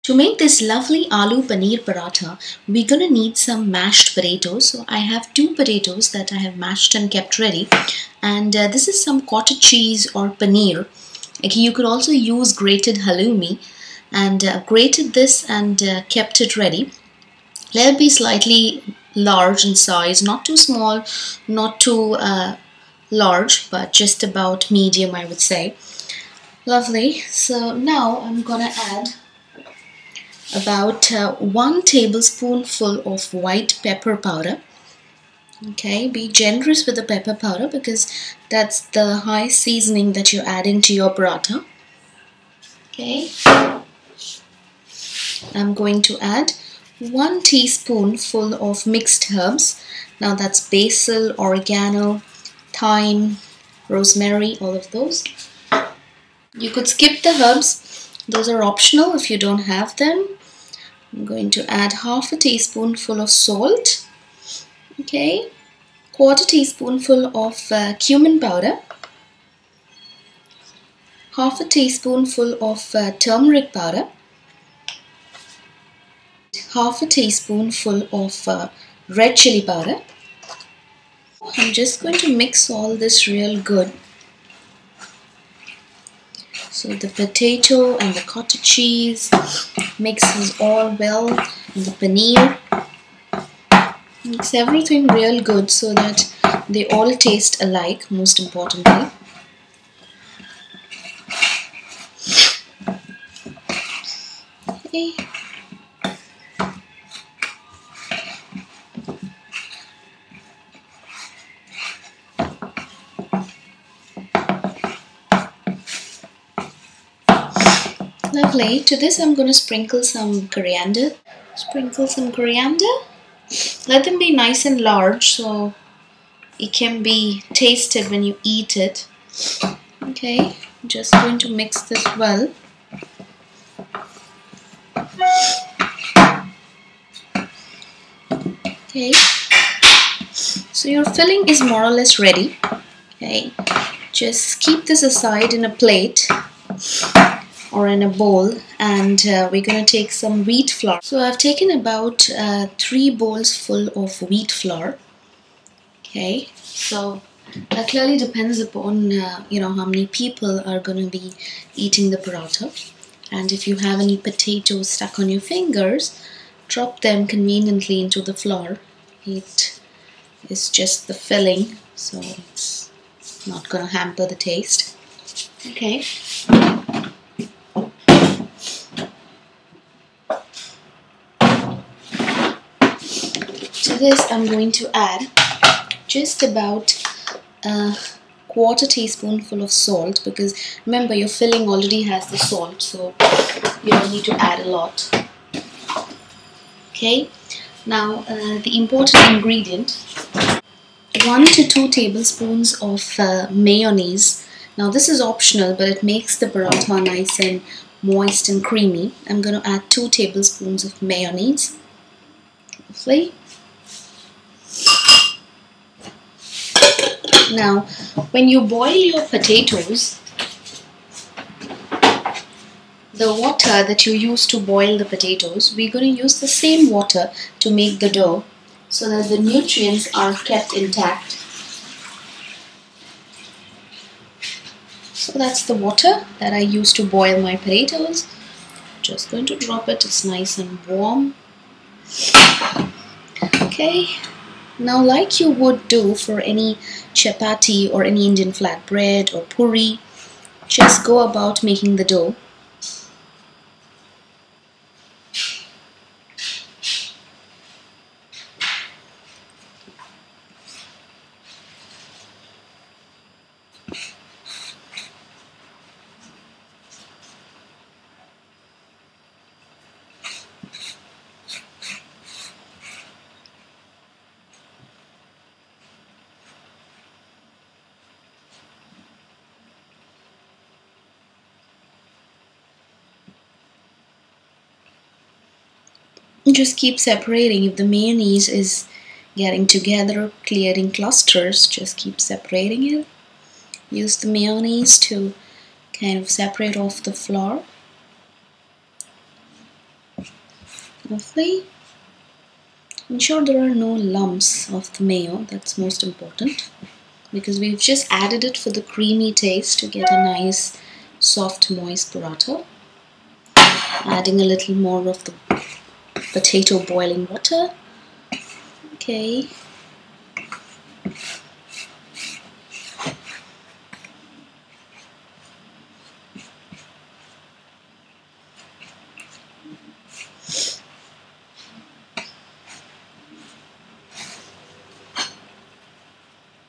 To make this lovely aloo paneer paratha, we're gonna need some mashed potatoes. So I have two potatoes that I have mashed and kept ready, and this is some cottage cheese or paneer. Okay, you could also use grated halloumi, and grated this and kept it ready. Let it be slightly large in size, not too small, not too large, but just about medium, I would say. Lovely. So now I'm gonna add about 1 tablespoonful of white pepper powder. Okay, be generous with the pepper powder because that's the high seasoning that you're adding to your paratha. Okay, I'm going to add 1 teaspoonful of mixed herbs. Now that's basil, oregano, thyme, rosemary, all of those. You could skip the herbs, those are optional if you don't have them. I'm going to add half a teaspoonful of salt, okay, quarter teaspoonful of cumin powder, half a teaspoonful of turmeric powder, half a teaspoonful of red chili powder. I'm just going to mix all this real good. So the potato and the cottage cheese mixes all well, and the paneer. Mix everything real good so that they all taste alike, most importantly. Okay. Lovely. To this I'm going to sprinkle some coriander. Let them be nice and large so it can be tasted when you eat it. Okay, I'm just going to mix this well. Okay, so your filling is more or less ready. Okay, just keep this aside in a plate or in a bowl, and we're going to take some wheat flour. So I've taken about 3 bowls full of wheat flour. Okay, so that clearly depends upon how many people are going to be eating the paratha. And if you have any potatoes stuck on your fingers, drop them conveniently into the flour. It is just the filling, so it's not going to hamper the taste. Okay. To this I'm going to add just about a quarter teaspoonful of salt, because remember your filling already has the salt, so you don't need to add a lot. Okay, now the important ingredient, 1 to 2 tablespoons of mayonnaise. Now this is optional, but it makes the paratha nice and moist and creamy. I'm going to add 2 tablespoons of mayonnaise. Lovely. Now, when you boil your potatoes, the water that you use to boil the potatoes, we're going to use the same water to make the dough so that the nutrients are kept intact. So that's the water that I use to boil my potatoes. Just going to drop it, it's nice and warm. Okay. Now, like you would do for any chapati or any Indian flatbread or puri, just go about making the dough. Just keep separating. If the mayonnaise is getting together, clearing clusters, just keep separating it. Use the mayonnaise to kind of separate off the flour. Hopefully, ensure there are no lumps of the mayo. That's most important, because we've just added it for the creamy taste to get a nice soft moist paratha. Adding a little more of the potato boiling water. Okay.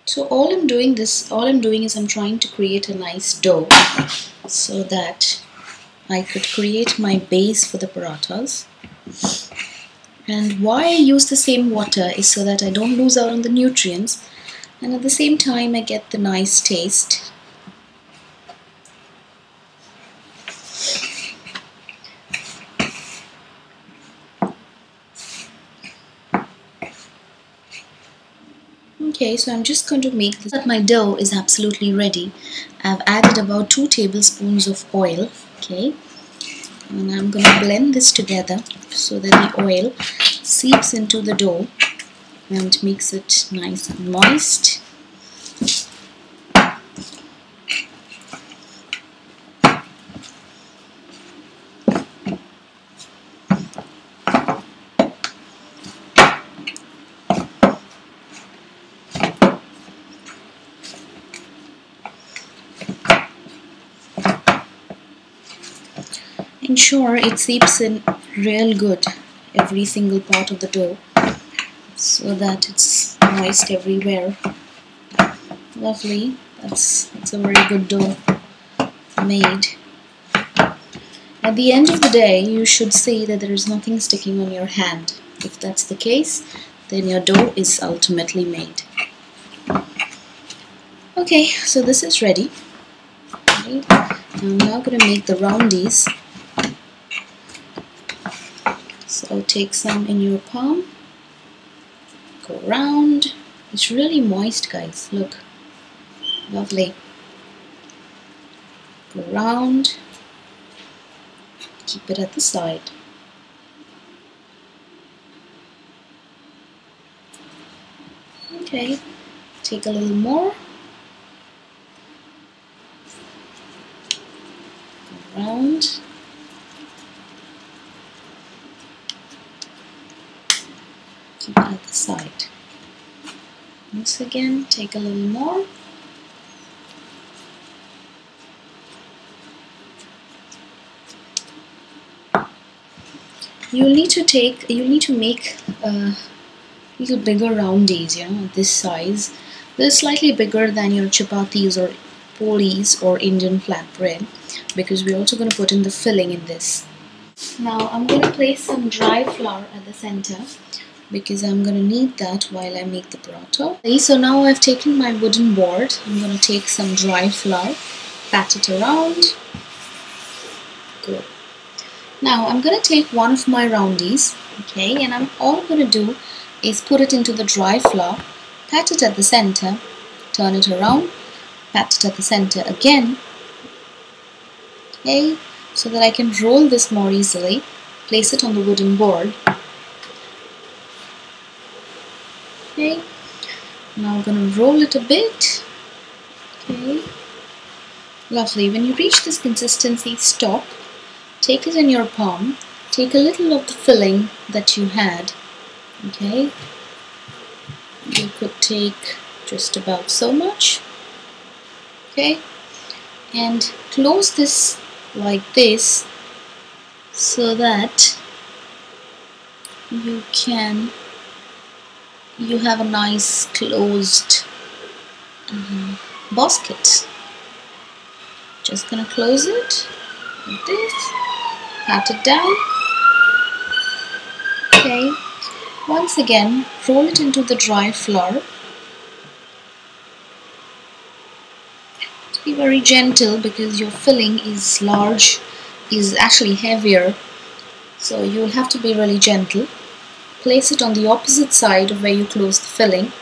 So all I'm doing is I'm trying to create a nice dough so that I could create my base for the parathas. And why I use the same water is so that I don't lose out on the nutrients, and at the same time I get the nice taste. Okay, so I'm just going to make this. That my dough is absolutely ready. I've added about 2 tablespoons of oil. Okay, and I'm going to blend this together so that the oil seeps into the dough and makes it nice and moist. Ensure it seeps in real good every single part of the dough so that it's moist everywhere. Lovely. That's a very good dough made. At the end of the day, you should see that there is nothing sticking on your hand. If that's the case, then your dough is ultimately made. Okay, so this is ready. Right. I'm now going to make the roundies. So take some in your palm, go around. It's really moist, guys, look, lovely. Go around, keep it at the side. Okay, take a little more, go around. Keep it at the side. Once again, take a little more. You'll need to make little bigger roundies, this size. They're slightly bigger than your chapatis or puris or Indian flatbread, because we're also going to put in the filling in this. Now I'm going to place some dry flour at the center, because I'm going to need that while I make the paratha. Okay, so now I've taken my wooden board. I'm going to take some dry flour, pat it around. Good. Now I'm going to take one of my roundies, okay, and all I'm going to do is put it into the dry flour, pat it at the center, turn it around, pat it at the center again, okay, so that I can roll this more easily. Place it on the wooden board. Okay, now I'm going to roll it a bit. Okay, lovely. When you reach this consistency, stop. Take it in your palm. Take a little of the filling that you had. Okay, you could take just about so much. Okay, and close this like this so that you have a nice closed basket. Just gonna close it like this, pat it down. Okay, once again roll it into the dry flour. Be very gentle because your filling is large, is actually heavier, so you'll have to be really gentle. Place it on the opposite side of where you close the filling.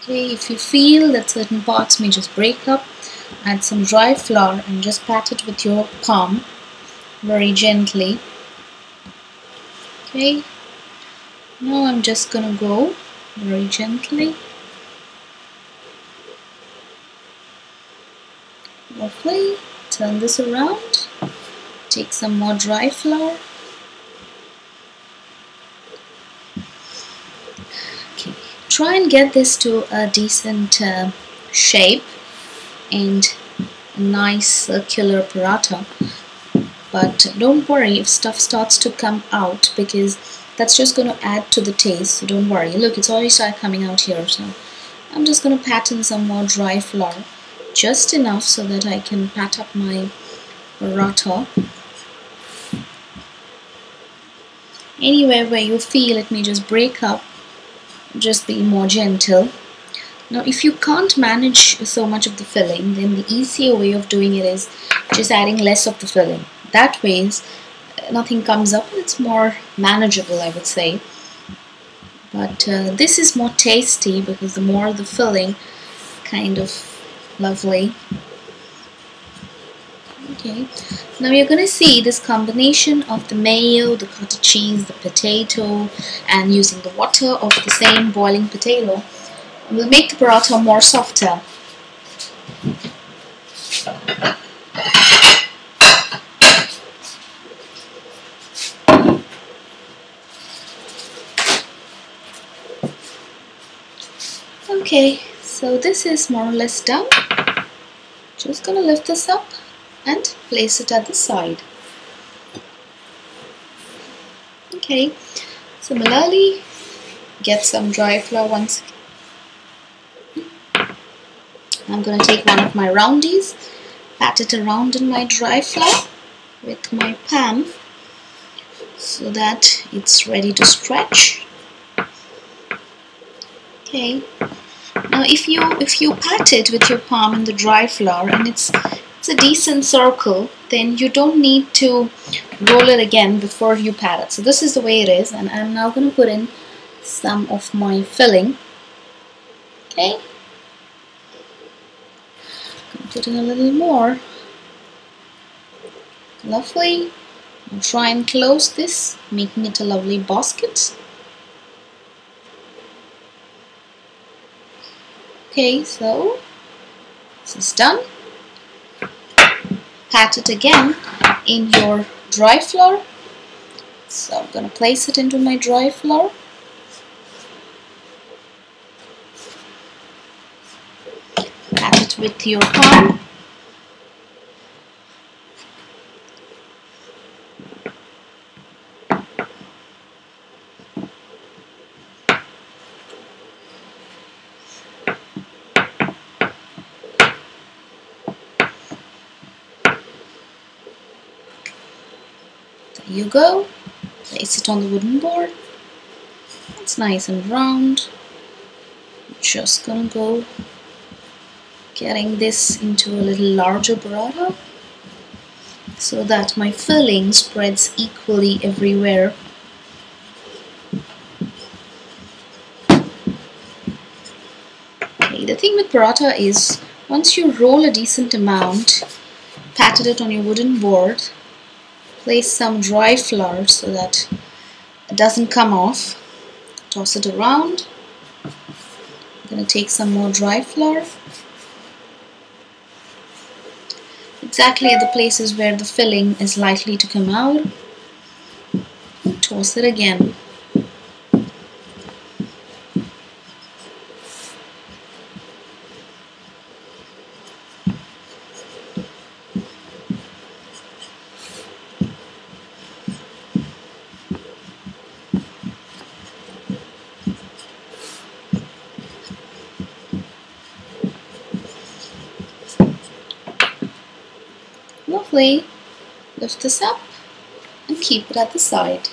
Okay, if you feel that certain parts may just break up, add some dry flour and just pat it with your palm very gently. Okay, now I'm just gonna go very gently. Lovely. Turn this around. Take some more dry flour. Okay. Try and get this to a decent shape and a nice circular paratha. But don't worry if stuff starts to come out, because that's just going to add to the taste. So don't worry. Look, it's already started coming out here. So I'm just going to pat in some more dry flour, just enough so that I can pat up my paratha. Anywhere where you feel it may just break up, just be more gentle. Now if you can't manage so much of the filling, then the easier way of doing it is just adding less of the filling. That way nothing comes up and it's more manageable, I would say. But this is more tasty because the more the filling, kind of lovely. Okay, now you're going to see this combination of the mayo, the cottage cheese, the potato, and using the water of the same boiling potato will make the paratha more softer. Okay, so this is more or less done. Just gonna lift this up and place it at the side. Okay, similarly, get some dry flour once. I'm gonna take one of my roundies, pat it around in my dry flour with my pan so that it's ready to stretch. Okay. Now if you pat it with your palm in the dry flour and it's a decent circle, then you don't need to roll it again before you pat it. So this is the way it is, and I'm now going to put in some of my filling. Okay. I'm going to put in a little more. Lovely. I'll try and close this, making it a lovely basket. Okay, so this is done. Pat it again in your dry flour. So I'm going to place it into my dry flour. Pat it with your palm. There you go. Place it on the wooden board. It's nice and round. I'm just gonna go getting this into a little larger paratha so that my filling spreads equally everywhere. Okay, the thing with paratha is once you roll a decent amount, patted it on your wooden board, place some dry flour so that it doesn't come off. Toss it around. I'm going to take some more dry flour. Exactly at the places where the filling is likely to come out. Toss it again. Lovely. Lift this up and keep it at the side.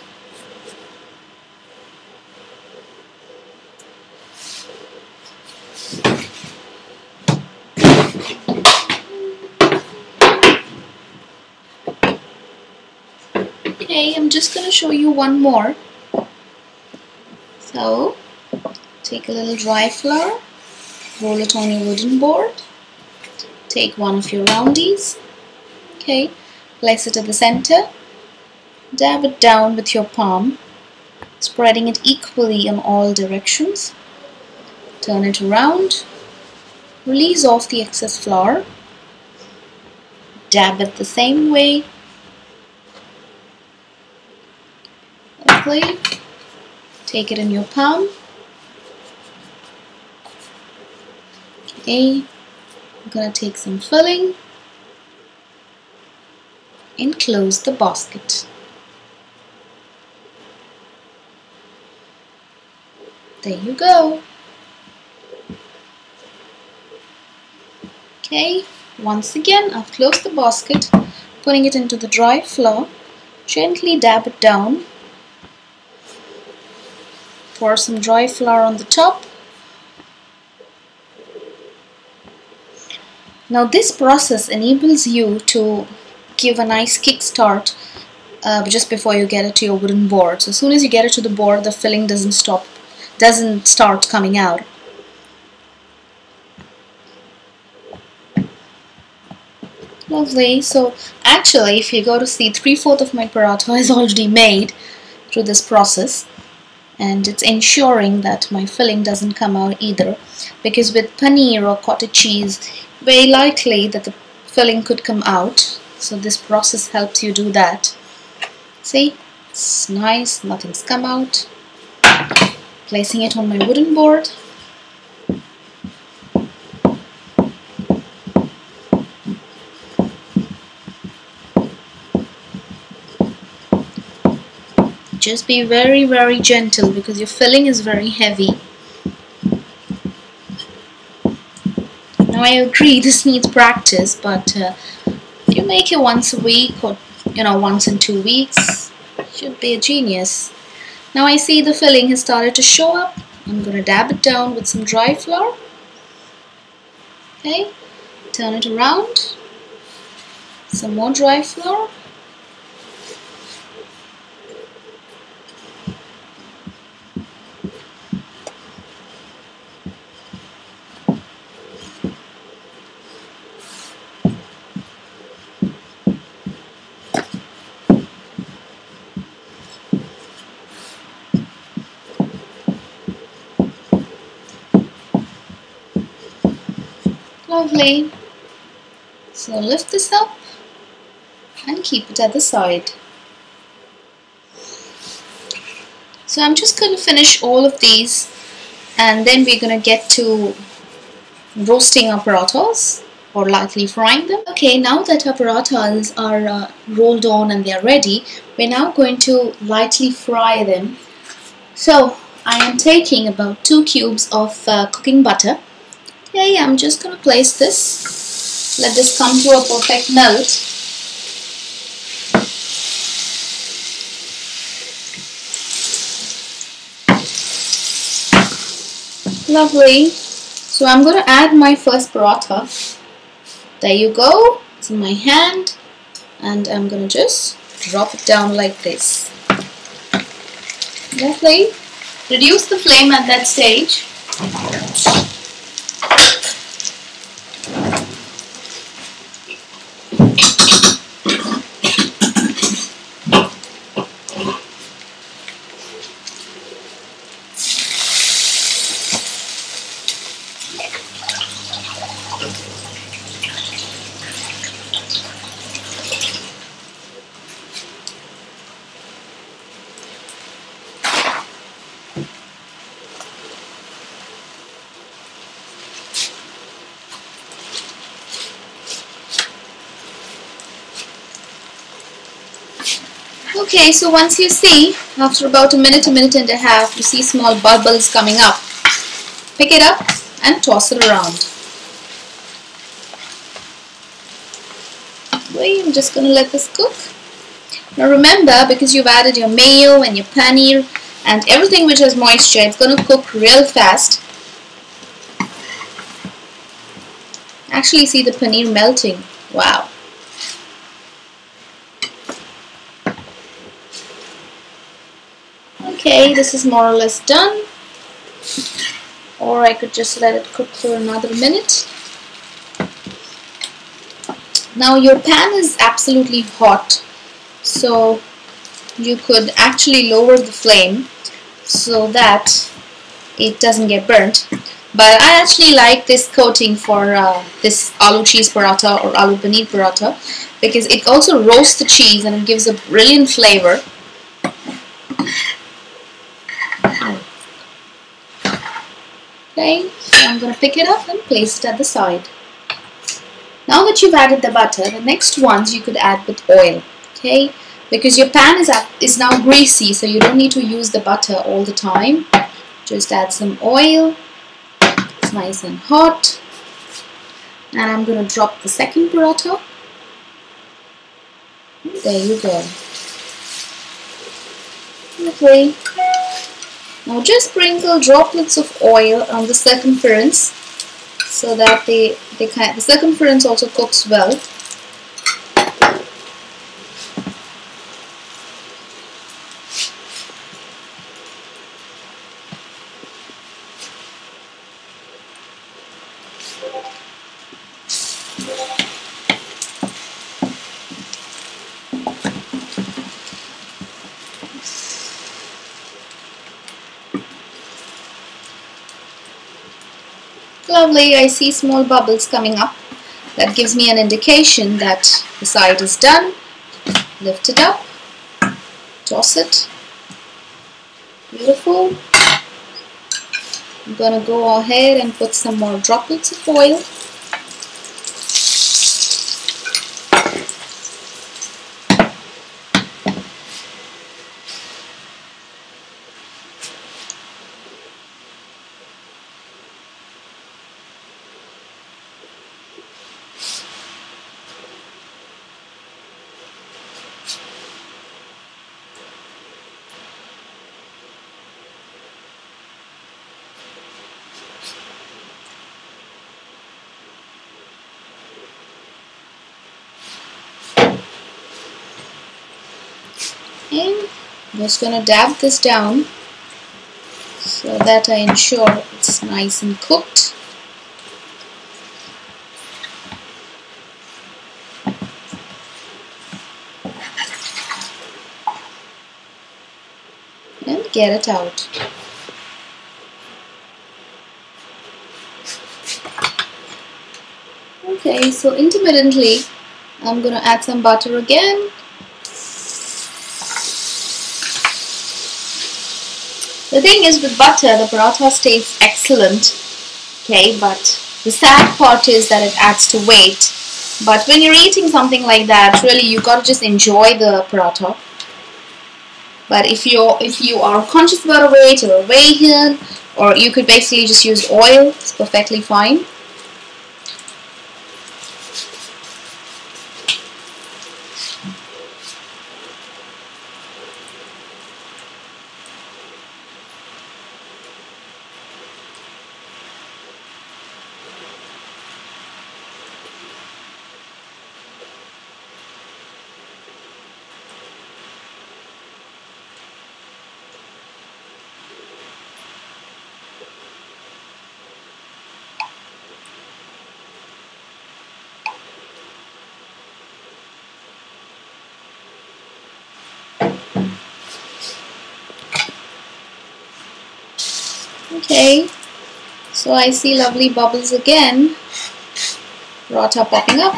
Okay, I'm just going to show you one more. So, take a little dry flour, roll it on your wooden board, take one of your roundies. Okay, Place it at the center. Dab it down with your palm, spreading it equally in all directions. Turn it around. Release off the excess flour. Dab it the same way. Lovely. Take it in your palm. Okay. I'm gonna take some filling and close the basket. There you go. Okay, once again I've closed the basket, putting it into the dry flour. Gently dab it down. Pour some dry flour on the top. Now this process enables you to give a nice kickstart just before you get it to your wooden board. So as soon as you get it to the board, the filling doesn't start coming out. Lovely. So actually, if you go to see, 3/4 of my paratha is already made through this process, and it's ensuring that my filling doesn't come out either, because with paneer or cottage cheese, very likely that the filling could come out. So this process helps you do that. See, it's nice, nothing's come out. Placing it on my wooden board. Just be very, very gentle because your filling is very heavy. Now I agree this needs practice, but if you make it once a week or once in 2 weeks, should be a genius. Now I see the filling has started to show up. I'm going to dab it down with some dry flour. Okay, turn it around. Some more dry flour. Lovely. So lift this up and keep it at the side. So I'm just going to finish all of these, and then we're going to get to roasting our parathas or lightly frying them. Okay, now that our parathas are rolled on and they are ready, we're now going to lightly fry them. So I am taking about 2 cubes of cooking butter. Okay, I'm just going to place this. Let this come to a perfect melt. Lovely. So I'm going to add my first paratha. There you go. It's in my hand. And I'm going to just drop it down like this. Lovely. Reduce the flame at that stage. Okay, so once you see, after about a minute and a half, you see small bubbles coming up. Pick it up and toss it around. Wait, I'm just going to let this cook. Now remember, because you've added your mayo and your paneer and everything which has moisture, it's going to cook real fast. Actually see the paneer melting. Wow. Okay, this is more or less done. Or I could just let it cook for another minute. Now your pan is absolutely hot, so you could actually lower the flame so that it doesn't get burnt. But I actually like this coating for this aloo cheese paratha or aloo paneer paratha because it also roasts the cheese and it gives a brilliant flavor. Okay, so I'm going to pick it up and place it at the side. Now that you've added the butter, the next ones you could add with oil. Okay, because your pan is now greasy, so you don't need to use the butter all the time. Just add some oil. It's nice and hot. And I'm going to drop the second paratha. There you go. Okay. Now just sprinkle droplets of oil on the circumference so that the circumference also cooks well. Lovely, I see small bubbles coming up. That gives me an indication that the side is done. Lift it up, toss it. Beautiful. I'm going to go ahead and put some more droplets of oil. And I'm just going to dab this down so that I ensure it's nice and cooked. And get it out. Okay, so intermittently I'm going to add some butter again. The thing is, with butter, the paratha tastes excellent, okay, but the sad part is that it adds to weight. But when you're eating something like that, really you gotta just enjoy the paratha. But if you are conscious about a weight or a weigh-in, or you could basically just use oil, it's perfectly fine. Okay, so I see lovely bubbles again. Paratha popping up.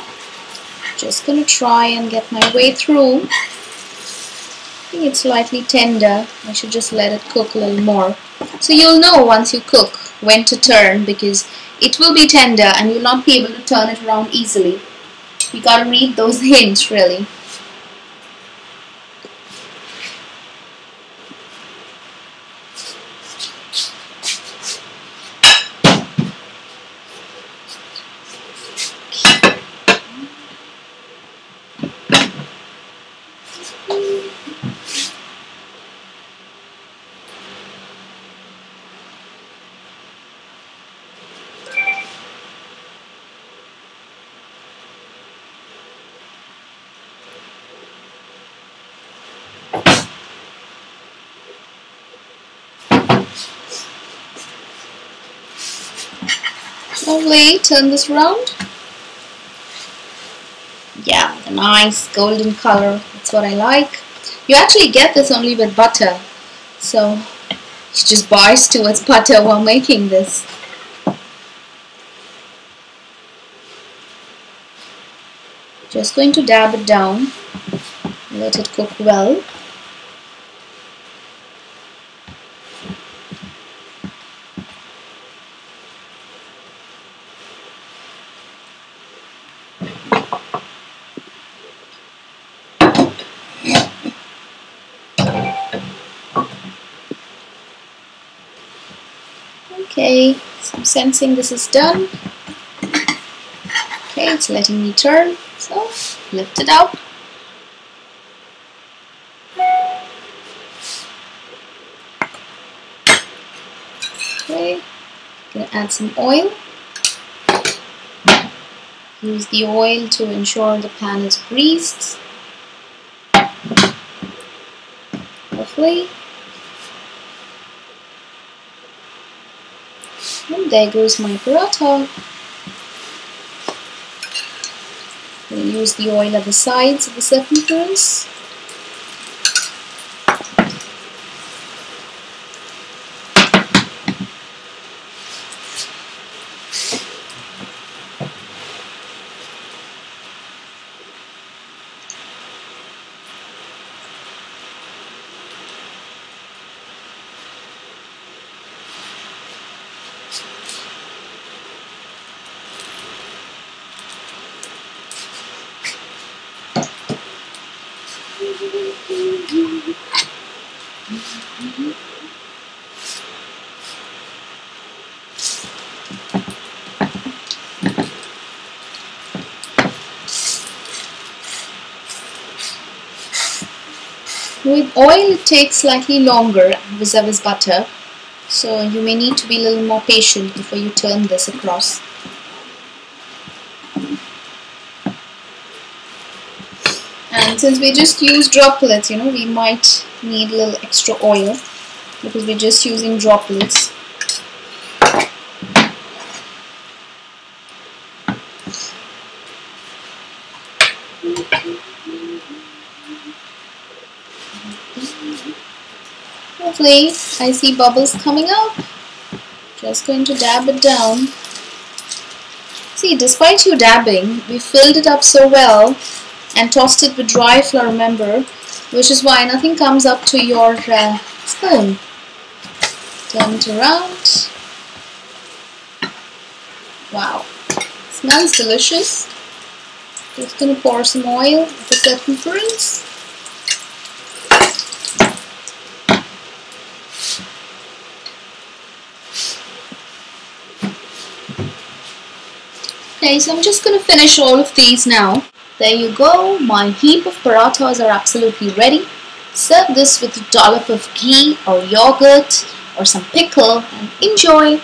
Just gonna try and get my way through. I think it's slightly tender. I should just let it cook a little more. So you'll know once you cook when to turn, because it will be tender and you'll not be able to turn it around easily. You gotta read those hints really. Lovely, turn this around. A nice golden color. That's what I like. You actually get this only with butter. So you just bias towards butter while making this. Just going to dab it down. Let it cook well. Okay, so I'm sensing this is done. Okay, it's letting me turn. So lift it out. Okay, gonna add some oil. Use the oil to ensure the pan is greased. Lovely. And there goes my paratha. We'll use the oil at the sides of the circumference. With oil it takes slightly longer vis-a-vis butter, so you may need to be a little more patient before you turn this across. And since we just use droplets, we might need a little extra oil because we're just using droplets. Lovely. I see bubbles coming up. Just going to dab it down. See, despite you dabbing, we filled it up so well and tossed it with dry flour, remember, which is why nothing comes up to your spoon. Turn it around. Wow, smells delicious. Just going to pour some oil at the circumference. Okay, so I'm just going to finish all of these now. There you go, my heap of parathas are absolutely ready. Serve this with a dollop of ghee or yogurt or some pickle and enjoy.